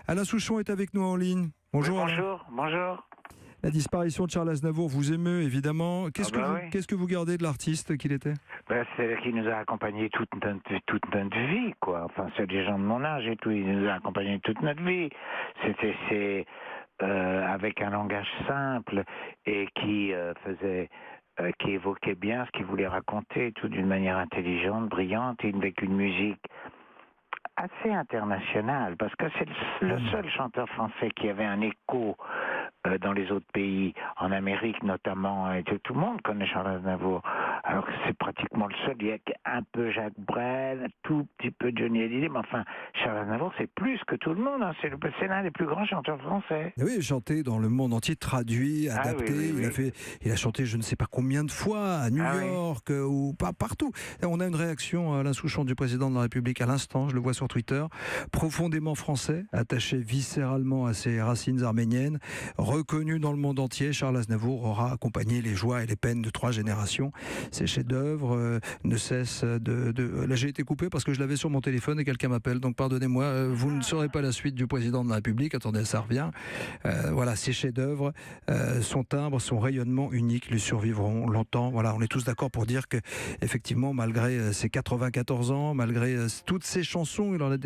Alain Souchon est avec nous en ligne. Bonjour. Oui, bonjour, bonjour. La disparition de Charles Aznavour vous émeut évidemment. Qu'est-ce que vous gardez de l'artiste qu'il était ? C'est qui nous a accompagnés toute notre vie, quoi. Enfin, c'est des gens de mon âge et tout. Il nous a accompagnés toute notre vie. C'est avec un langage simple et qui qui évoquait bien ce qu'il voulait raconter, tout d'une manière intelligente, brillante, et avec une musique assez internationale, parce que c'est le seul chanteur français qui avait un écho dans les autres pays, en Amérique notamment, et tout le monde connaît Charles Aznavour. Alors que c'est pratiquement le seul. Il y a un peu Jacques Brel, un tout petit peu Johnny Hallyday, mais enfin, Charles Aznavour, c'est plus que tout le monde. Hein. C'est l'un des plus grands chanteurs français. Et oui, chanté dans le monde entier, traduit, adapté. Oui. Il a chanté je ne sais pas combien de fois à New York ou pas partout. Et on a une réaction à Alain Souchon du président de la République à l'instant, je le vois sur Twitter. Profondément français, attaché viscéralement à ses racines arméniennes, reconnu dans le monde entier, Charles Aznavour aura accompagné les joies et les peines de 3 générations. Ses chefs-d'œuvre ne cessent de... Là, j'ai été coupé parce que je l'avais sur mon téléphone et quelqu'un m'appelle, donc pardonnez-moi, vous ne saurez pas la suite du président de la République. Attendez, ça revient. Voilà, ses chefs-d'œuvre, son timbre, son rayonnement unique lui survivront longtemps. Voilà, on est tous d'accord pour dire que, effectivement, malgré ses 94 ans, malgré toutes ses chansons, il en a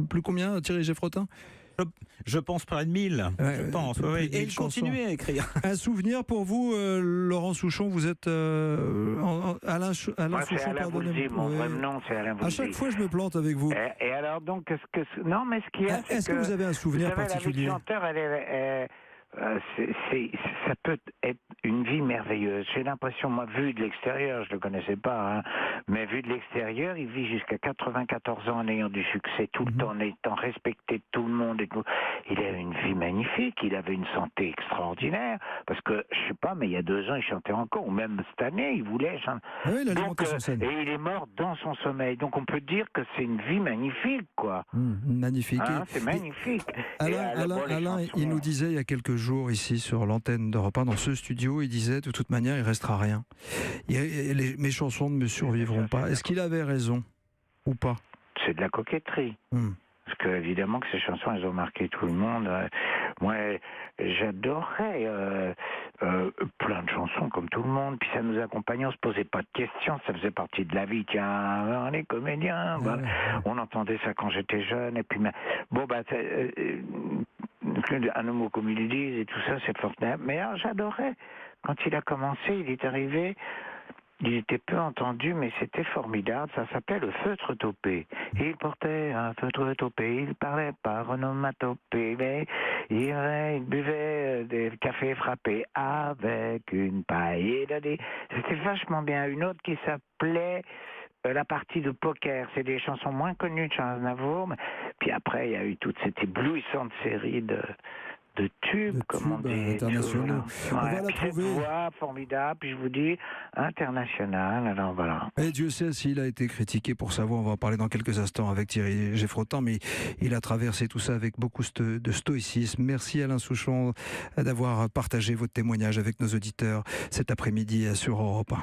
plus combien, Thierry Geffrotin ? Je pense près de 1000, je pense. Oui. Et il continuait à écrire. Un souvenir pour vous, Laurent Souchon, vous êtes Alain Souchon, pardonnez-moi. Mon vrai nom, c'est Alain Boulzy. À chaque fois, je me plante avec vous. Et alors, donc, non, mais ce qu'il y a, est-ce que vous avez un souvenir particulier ? La vie de chanteur, ça peut être une vie merveilleuse. J'ai l'impression, moi, vu de l'extérieur, je le connaissais pas, hein, mais vu de l'extérieur, il vit jusqu'à 94 ans en ayant du succès tout le temps, en étant respecté de tout le monde et tout. Il a une vie magnifique, il avait une santé extraordinaire, parce que, je sais pas, mais il y a 2 ans, il chantait encore, ou même cette année, il voulait chanter. Oui, il a monté sur scène. Et il est mort dans son sommeil. Donc on peut dire que c'est une vie magnifique, quoi. Magnifique. Hein, c'est magnifique. Alain, il nous disait il y a quelques jours ici sur l'antenne d'Europe 1, dans ce studio, il disait de toute manière il restera rien. Mes chansons ne me survivront pas. Est-ce qu'il avait raison ou pas ? C'est de la coquetterie. Parce que évidemment que ces chansons, elles ont marqué tout le monde. Moi, j'adorais plein de chansons comme tout le monde. Puis ça nous accompagnait, on se posait pas de questions. Ça faisait partie de la vie. Tiens, les comédiens. On entendait ça quand j'étais jeune. Et puis, un homme comme ils disent et tout ça, c'est formidable. Mais alors, j'adorais. Quand il a commencé, il est arrivé. Il était peu entendu, mais c'était formidable. Ça s'appelait le feutre topé. Il portait un feutre topé, il parlait par onomatopée, mais il buvait des cafés frappés avec une paille. C'était vachement bien. Une autre qui s'appelait la partie de poker. C'est des chansons moins connues de Charles Aznavour. Mais... Puis après, il y a eu toute cette éblouissante série de tubes, comme on dit, internationaux. On va la trouver. Cette voix formidable, puis je vous dis, internationale, alors voilà. Et Dieu sait s'il a été critiqué pour sa voix, on va en parler dans quelques instants avec Thierry Geffrotin, mais il a traversé tout ça avec beaucoup de stoïcisme. Merci Alain Souchon d'avoir partagé votre témoignage avec nos auditeurs cet après-midi sur Europe 1.